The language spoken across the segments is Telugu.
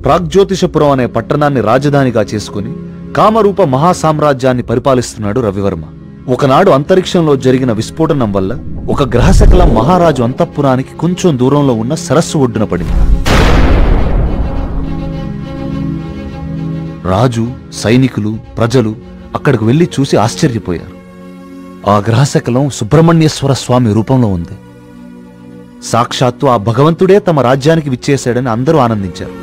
ప్రాగ్జ్యోతిషపురం అనే పట్టణాన్ని రాజధానిగా చేసుకుని కామరూప మహాసామ్రాజ్యాన్ని పరిపాలిస్తున్నాడు రవివర్మ. ఒకనాడు అంతరిక్షంలో జరిగిన విస్ఫోటనం వల్ల ఒక గ్రహశకలం మహారాజు అంతఃపురానికి కొంచెం దూరంలో ఉన్న సరస్సు ఒడ్డున పడింది. రాజు, సైనికులు, ప్రజలు అక్కడికి వెళ్లి చూసి ఆశ్చర్యపోయారు. ఆ గ్రహశకలం సుబ్రహ్మణ్యేశ్వర స్వామి రూపంలో ఉంది. సాక్షాత్తు ఆ భగవంతుడే తమ రాజ్యానికి విచ్చేశాడని అందరూ ఆనందించారు.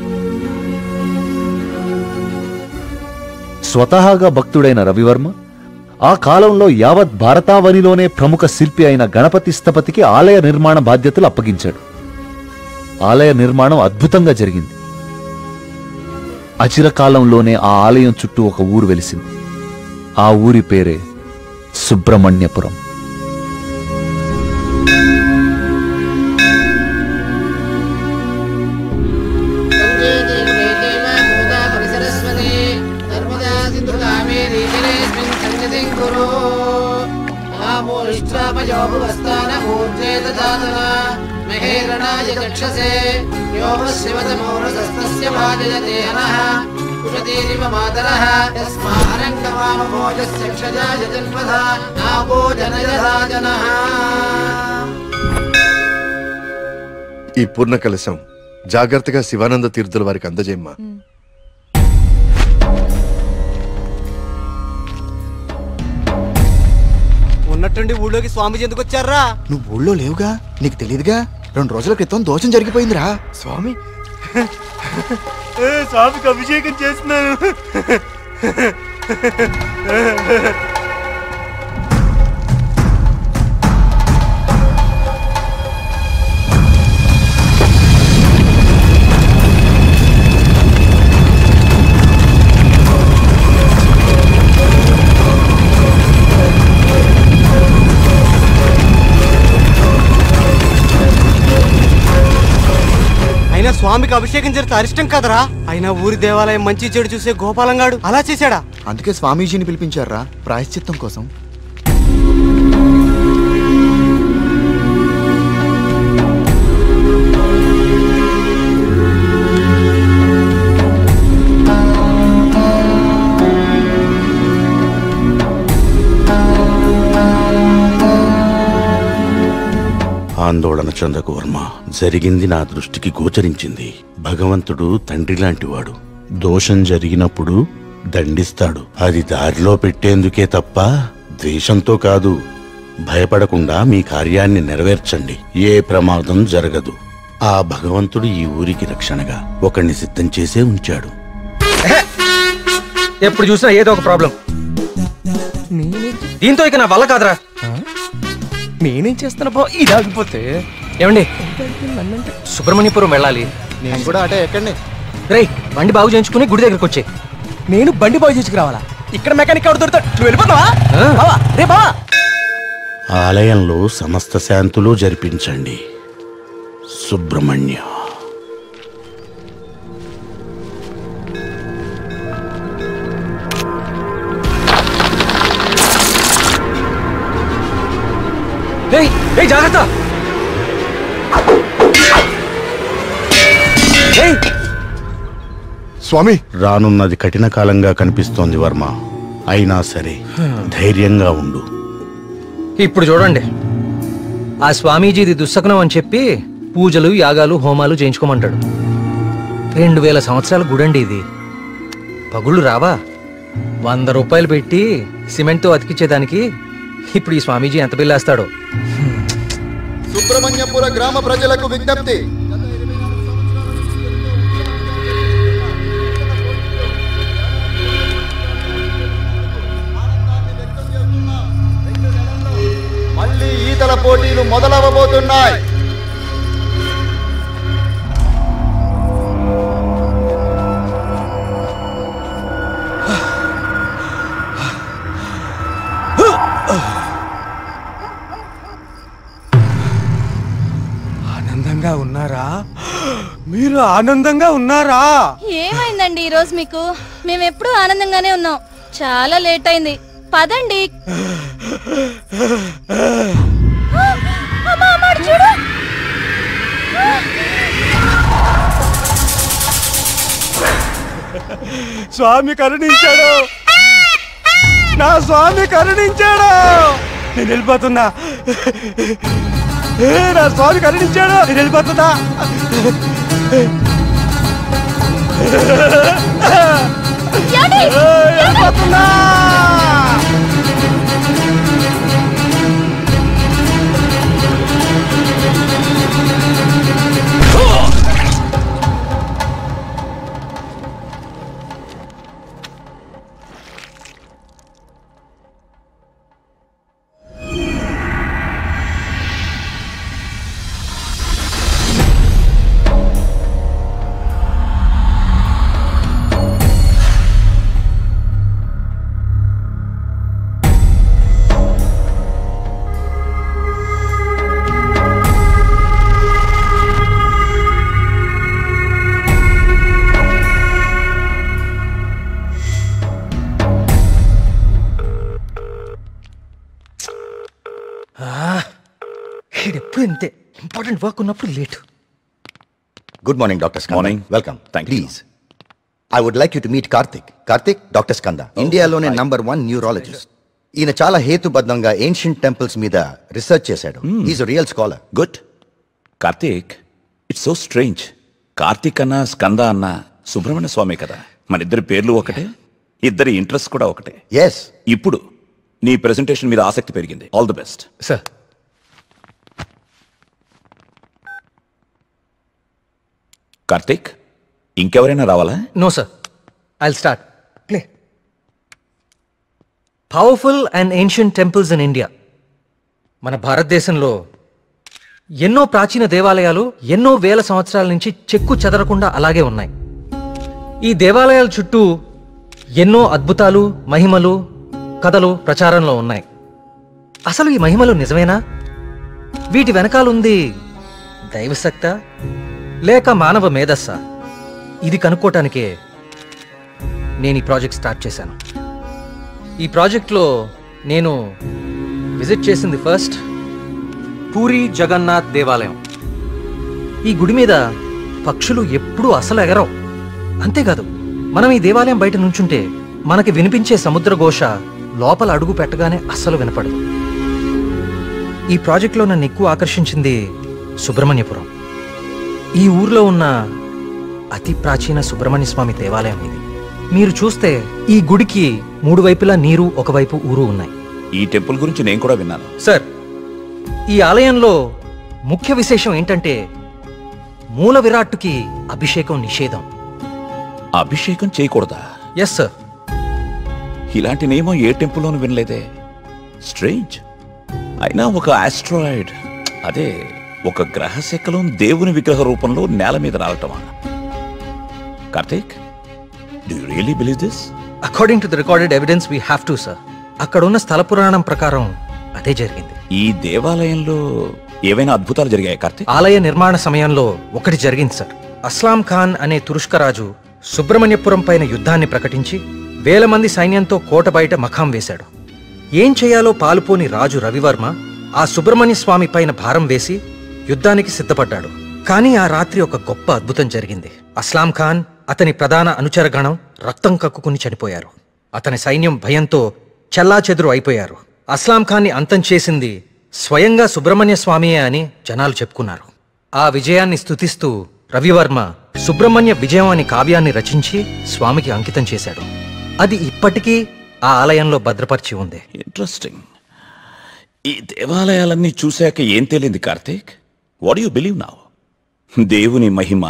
స్వతహాగా భక్తుడైన రవివర్మ ఆ కాలంలో యావత్ భారతావనిలోనే ప్రముఖ శిల్పి అయిన గణపతి స్థపతికి ఆలయ నిర్మాణ బాధ్యతలు అప్పగించాడు. ఆలయ నిర్మాణం అద్భుతంగా జరిగింది. అచిరకాలంలోనే ఆ ఆలయం చుట్టూ ఒక ఊరు వెలిసింది. ఆ ఊరి పేరే సుబ్రహ్మణ్యపురం. ఈ పూర్ణ కలశం జాగ్రత్తగా శివానంద తీర్థుల వారికి అందజేయమ్మా. ఉన్నట్టుండి ఊళ్ళోకి స్వామీజీ ఎందుకు వచ్చారా? నువ్వు ఊళ్ళో లేవుగా, నీకు తెలియదుగా. 2 రోజుల క్రితం దోషం జరిగిపోయిందిరా. స్వామి స్వామికి అభిషేకం చేస్తున్నాను. స్వామికి అభిషేకం జరిగితే అరిష్టం కదరా. అయినా ఊరి దేవాలయం మంచి చెడు చూసే గోపాలంగాడు అలా చేశాడా? అందుకే స్వామీజీని పిలిపించారా ప్రాయశ్చిత్తం కోసం. ఆందోళన చెందకు వర్మ. జరిగింది నా దృష్టికి గోచరించింది. భగవంతుడు తండ్రి లాంటివాడు. దోషం జరిగినప్పుడు దండిస్తాడు. అది దారిలో పెట్టేందుకే తప్ప ద్వేషంతో కాదు. భయపడకుండా మీ కార్యాన్ని నెరవేర్చండి. ఏ ప్రమాదం జరగదు. ఆ భగవంతుడు ఈ ఊరికి రక్షణగా ఒకణ్ణి సిద్ధం చేసే ఉంచాడు. ఎప్పుడు చూసినా ఏదో ఒక ప్రాబ్లం. దీంతో ఇక నా వల్ల కాదురా. నేనేం చేస్తున్నా బా ఇది ఆగిపోతే. ఏమండి, సుబ్రహ్మణ్యపురం వెళ్ళాలి. నేను కూడా అటే ఎక్కండి. రేయ్, బండి బాగు చేయించుకుని గుడి దగ్గరకు వచ్చే. నేను బండి బాగు చేసుకురావాలా? ఇక్కడ మెకానిక్ ఎవరు దొరుకుతాడు? నువ్వు వెళ్ళిపోతావా? రే బా. ఆలయంలో సమస్త శాంతులు జరిపించండి. సుబ్రహ్మణ్య. జాగ్రత్త. స్వామి, రానున్నది కఠిన కాలంగా కనిపిస్తోంది వర్మ. అయినా సరే ధైర్యంగా ఉండు. ఇప్పుడు చూడండి, ఆ స్వామీజీది దుస్సకనం అని చెప్పి పూజలు, యాగాలు, హోమాలు చేయించుకోమంటాడు. 2000 సంవత్సరాల గుడండి ఇది. పగుళ్ళు రావా? 100 రూపాయలు పెట్టి సిమెంట్తో అతికించేదానికి ఇప్పుడు ఈ స్వామీజీ ఎంత బిల్లేస్తాడో. సుబ్రహ్మణ్యపుర గ్రామ ప్రజలకు విజ్ఞప్తి. మళ్ళీ ఈతల పోటీలు మొదలవబోతున్నాయి. ఆనందంగా ఉన్నారా? మీరు ఆనందంగా ఉన్నారా? ఏమైందండి ఈరోజు మీకు? మేమెప్పుడు ఆనందంగానే ఉన్నాం. చాలా లేట్ అయింది, పదండి. చూడు, స్వామి కరుణించాడు, నా స్వామి కరుణించాడు. నేను వెళ్ళిపోతున్నా, నా స్వామి కరుణించాడు, నేను వెళ్ళిపోతున్నా. వెళ్ళిపోతున్నా. ఎప్పుడు ఇంతే, ఇంపార్టెంట్ వర్క్ ఉన్నప్పుడు late. Good morning doctor Skanda. Morning. Welcome. Thank you. Please I would like you to meet Karthik. Karthik, doctor Skanda ఇండియాలోనే #1 న్యూరాలజిస్ట్. ఈయన చాలా హేతుబద్ధంగా ఏన్షియంట్ టెంపుల్స్ మీద రీసెర్చ్ చేశాడు. Is real scholar. Good. Karthik, it's so strange. Karthik అన్న స్కంద అన్న సుబ్రహ్మణ్య స్వామి కదా, మన ఇద్దరి పేర్లు ఒకటే, ఇద్దరి ఇంట్రెస్ట్ కూడా ఒకటే. ఎస్. ఇప్పుడు నీ ప్రెజెంటేషన్ మీద ఆసక్తి పెరిగింది. All the best sir. Karthik, ఇంకెవరైనా రావాలా? No sir, I'll start. Play. Powerful and ancient temples in India. మన భారతదేశంలో ఎన్నో ప్రాచీన దేవాలయాలు ఎన్నో వేల సంవత్సరాల నుంచి చెక్కు చెదరకుండా అలాగే ఉన్నాయి. ఈ దేవాలయాల చుట్టూ ఎన్నో అద్భుతాలు, మహిమలు, కథలు ప్రచారంలో ఉన్నాయి. అసలు ఈ మహిమలు నిజమేనా? వీటి వెనకాలుంది దైవశక్తా లేక మానవ మేధస్సా? ఇది కనుక్కోటానికే నేను ఈ ప్రాజెక్ట్ స్టార్ట్ చేశాను. ఈ ప్రాజెక్ట్లో నేను విజిట్ చేసింది ఫస్ట్ పూరి జగన్నాథ్ దేవాలయం. ఈ గుడి మీద పక్షులు ఎప్పుడూ అసలు ఎగరవు. అంతేకాదు, మనం ఈ దేవాలయం బయట నుంచుంటే మనకి వినిపించే సముద్ర ఘోష లోపల అడుగు పెట్టగానే అస్సలు వినపడదు. ఈ ప్రాజెక్ట్లో నన్ను ఎక్కువ ఆకర్షించింది సుబ్రహ్మణ్యపురం. ఈ ఊర్లో ఉన్న అతి ప్రాచీన సుబ్రహ్మణ్య స్వామి దేవాలయం ఇది. మీరు చూస్తే ఈ గుడికి 3 వైపులా నీరు, ఒకవైపు ఊరు ఉన్నాయి. ఈ టెంపుల్ గురించి నేను కూడా విన్నాను. సార్, ఈ ఆలయంలో ముఖ్య విశేషం ఏంటంటే మూల విరాట్టుకి అభిషేకం నిషేధం. అభిషేకం చేయకూడదా? Yes sir. ఇలాంటి నియమం ఏ టెంపుల్లోనూ వినలేదే. స్ట్రేంజ్. అయినా ఒక ఆస్ట్రాయిడ్, అదే ఒక గ్రహశకలం దేవుని విగ్రహ రూపంలో నేల మీద రావటమా? Karthik, do you really believe this? According to the recorded evidence we have to sir. అక్కడ ఉన్న స్థల పురాణం ప్రకారం అదే జరిగింది. ఈ దేవాలయంలో ఏవైనా అద్భుతాలు జరిగాయి కార్తీక్? ఆలయ నిర్మాణ సమయంలో ఒకటి జరిగింది సార్. అస్లాం ఖాన్ అనే తురుష్క రాజు సుబ్రహ్మణ్యపురం పైన యుద్ధాన్ని ప్రకటించి వేల మంది సైన్యంతో కోట బయట మఖాం వేశాడు. ఏం చేయాలో పాలుపోని రాజు రవివర్మ ఆ సుబ్రహ్మణ్య స్వామి పైన భారం వేసి యుద్ధానికి సిద్ధపడ్డాడు. కానీ ఆ రాత్రి ఒక గొప్ప అద్భుతం జరిగింది. అస్లాం ఖాన్, అతని ప్రధాన అనుచరగణం రక్తం కక్కుకుని చనిపోయారు. అతని సైన్యం భయంతో చెల్లాచెదురు అయిపోయారు. అస్లాం ఖాన్ని అంతం చేసింది స్వయంగా సుబ్రహ్మణ్య స్వామియే అని జనాలు చెప్పుకున్నారు. ఆ విజయాన్ని స్తుతిస్తూ రవివర్మ సుబ్రహ్మణ్య విజయం అనే కావ్యాన్ని రచించి స్వామికి అంకితం చేశాడు. అది ఇప్పటికీ ఆ ఆలయంలో భద్రపరిచి ఉంది. ఇంట్రెస్టింగ్. ఈ దేవాలయాలన్నీ చూశాక ఏం తేలింది Karthik? What you believe now? దేవుని మహిమ,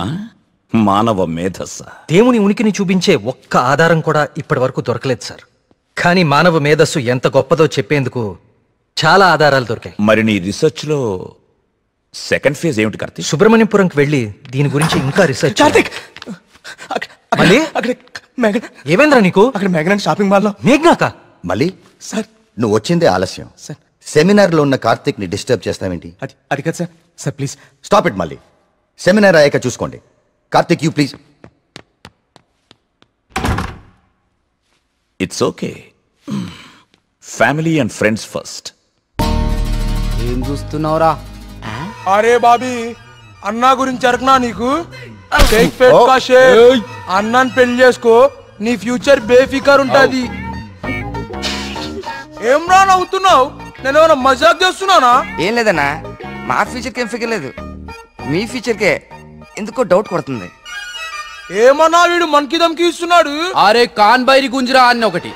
మానవ మేధస్స? దేవుని ఉనికిని చూపించే ఒక్క ఆధారం కూడా ఇప్పటి వరకు దొరకలేదు సార్. కానీ మానవ మేధస్సు ఎంత గొప్పదో చెప్పేందుకు చాలా ఆధారాలు దొరికాయి. మరి నీ రీసెర్చ్ లో సెకండ్ ఫేజ్ ఏమిటి కార్తీక్? సుబ్రహ్మణ్యపురంకి వెళ్ళి దీని గురించి ఇంకా రీసెర్చ్. కార్తిక్, మళ్ళీ ఏమైందిరా నీకు? అక్కడ మేఘనా షాపింగ్ మాల్లో. మేఘ్నాకా? మళ్ళీ సార్, నువ్వు వచ్చిందే ఆలస్యం. సార్, సెమినార్ లో ఉన్న కార్తిక్ ని డిస్టర్బ్ చేస్తావేంటి? అది కాదు sir. Sir please stop it. మళ్ళీ సెమినార్ అయ్యాక చూసుకోండి. Karthik, you please. It's okay. Family and friends first. ఏం చూస్తున్నావురా? అరే బాబీ, అన్నా గురించి అరకనా నీకు? అన్నాన్ని పెళ్లి చేసుకో, నీ ఫ్యూచర్ బేఫికర్ ఉంటది. ఏం రా నవ్వుతున్నావు? నేను ఏమైనా మజాక్ చేస్తున్నానా? ఏం లేదన్నా, మా ఫ్యూచర్కి ఏం ఫిగర్ లేదు, మీ ఫ్యూచర్కే ఎందుకో డౌట్ కొడుతుంది. ఏమన్నా వీడు మనకి దమ్కి ఇస్తున్నాడు. అరే కాన్ బైరి గుంజరా అన్న ఒకటి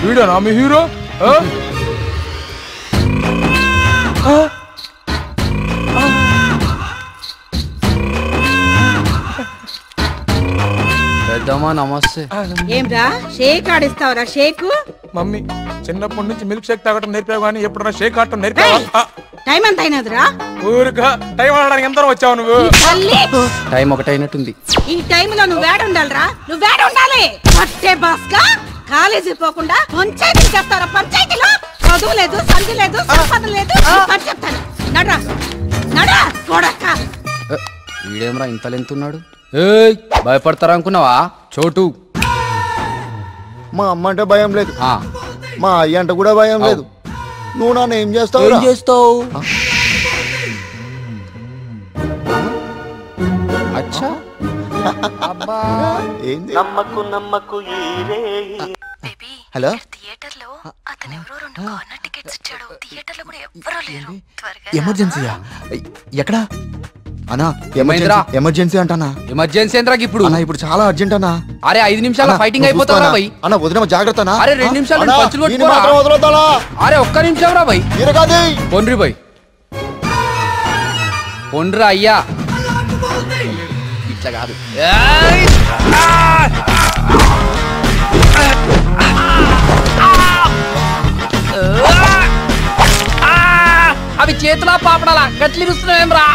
వీడనా మీ హీరో? పెద్దమ్మా నమస్తే. ఏంరా షేక్ ఆడిస్తావరా? షేక్ మమ్మీ చిన్నప్పటి నుంచి మిల్క్ షేక్ తాగటం నేర్పావు కానీ ఎప్పుడన్నా షేక్ ఆడటం నేర్పావా? టైం ఎంత అయినదిరా? ఊరుగా టైం ఆడడానికి ఎంత వచ్చావు నువ్వు? టైం ఒకటైనట్టుంది. ఈ టైంలో నువ్వు వేడ ఉండాలిరా, నువ్వు వేడ ఉండాలి. పట్టే బాస్గా కాలేజీ పోకుండా పంచాయతీ చేస్తారా? పంచాయతీలో చదువు లేదు, సంధి లేదు, సంపద లేదు అని చెప్తాను. నడరా నడరా చూడక్క. వీడేమరా ఇంత లెంతున్నాడు? ఏయ్ భయపడతారా అనుకున్నావా చోటు? మా అమ్మ అంటే భయం లేదు, మా అయ్య అంటే కూడా భయం లేదు. నువ్వు నన్ను ఏం చేస్తావు? ఏం చేస్తావు? అచ్చా ఏంది? హలో థియేటర్లో అతను ఎవరో 2 కార్నర్ టికెట్స్ ఇచ్చాడు. థియేటర్లో కూడా ఎవ్వరూ లేరు. ఎమర్జెన్సీయా? ఎక్కడా అన్నా? ఏమైందిరా? ఎమర్జెన్సీ అంటానా? ఎమర్జెన్సీ ఏంద్రా ఇప్పుడు? అన్నా ఇప్పుడు చాలా అర్జెంట్ అన్నా. అరే 5 నిమిషాల ఫైటింగ్ అయిపోతారా భయ్? అన్న వదిన జాగ్రత్త. అరే 2 నిమిషాలు పంచులు కొట్టుకోరా. అరే ఒక్క నిమిషం రా భయ్. పొండ్రి భయ్, పొండ్రా అయ్యా. ఇట్లా కాదు, అవి చేతులా పాపడాలా గట్లి రుస్తున్నావేం రా?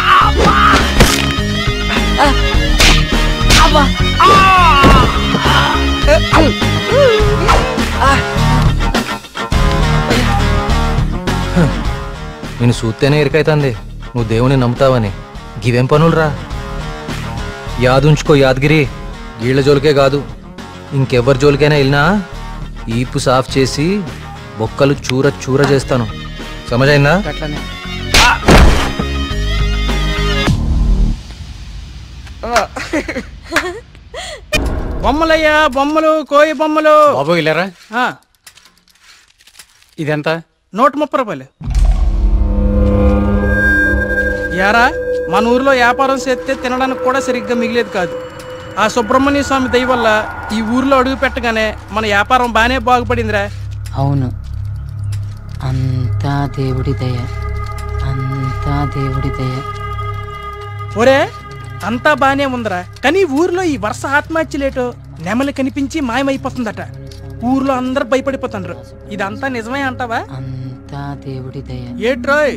నేను చూస్తేనే ఎరికైతుంది నువ్వు దేవుని నమ్ముతావని. గివేం పనులురా? యాదుంచుకో యాదగిరి, గీళ్ల జోలికే కాదు ఇంకెవ్వరి జోలికైనా వెళ్ళినా ఈపు సాఫ్ చేసి బొక్కలు చూర చూర చేస్తాను. సమజైందా? బొమ్మలయ్యా, బొమ్మలు, కోయి బొమ్మలు. బాబు ఇల్లరా? ఇదెంత? 130 రూపాయలు. యారా మన ఊర్లో వ్యాపారం చేస్తే తినడానికి కూడా సరిగ్గా మిగిలేదు కాదు. ఆ సుబ్రహ్మణ్య స్వామి దయ వల్ల ఈ ఊర్లో అడుగు పెట్టగానే మన వ్యాపారం బాగానే బాగుపడిందిరా. అవును, అంతా దేవుడి దయ, అంతా దేవుడి దయ. ఒరే అంతా బానే ఉందిరా, కానీ ఊర్లో ఈ వరుస ఆత్మహత్యలేటో నెమలి కనిపించి మాయమైపోతుందట. ఊర్లో అందరు భయపడిపోతున్నారు. ఇదంతా నిజమే అంటావా? అంతా దేవుడి దయ. ఏట్రోయ్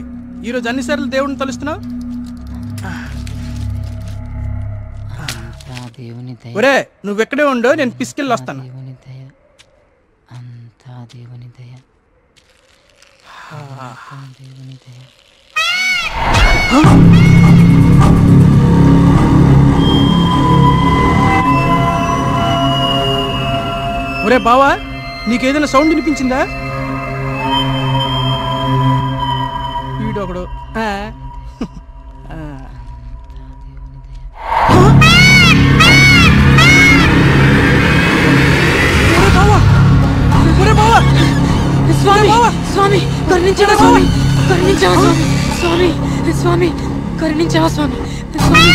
ఈరోజు అన్నిసార్లు దేవుడిని తలుస్తున్నావు? ఒరే నువ్వెక్కడే ఉండో, నేను పిసికెళ్ళి వస్తాను. అంతా దేవుని దయ, దేవుని దయ. ఒరే బావా, నీకేదైనా సౌండ్ వినిపించిందా? వీడొకడు స్వామి స్వామి కరుణించవా స్వామి, కరుణించవా స్వామి, స్వామి స్వామి కరుణించవా స్వామి, స్వామి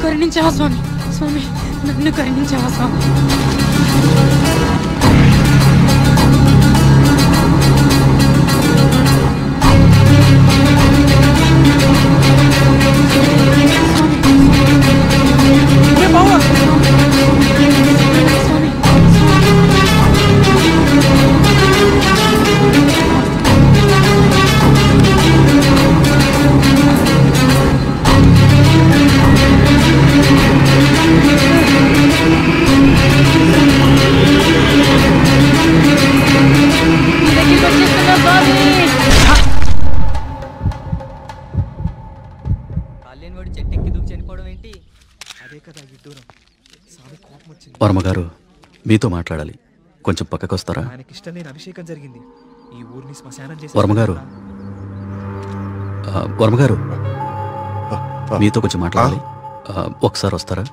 కరుణించవా స్వామి, స్వామి నన్ను కరుణించవా స్వామి. వర్మగారు మీతో మాట్లాడాలి, కొంచెం పక్కకు వస్తారా? ఆయనకి ఇష్టం లేని అభిషేకం జరిగింది. ఈ ఊరిని శ్మశానం చేసి వర్మగారు, వర్మగారు, మీతో కొంచెం మాట్లాడాలి. ఒకసారి వస్తారా?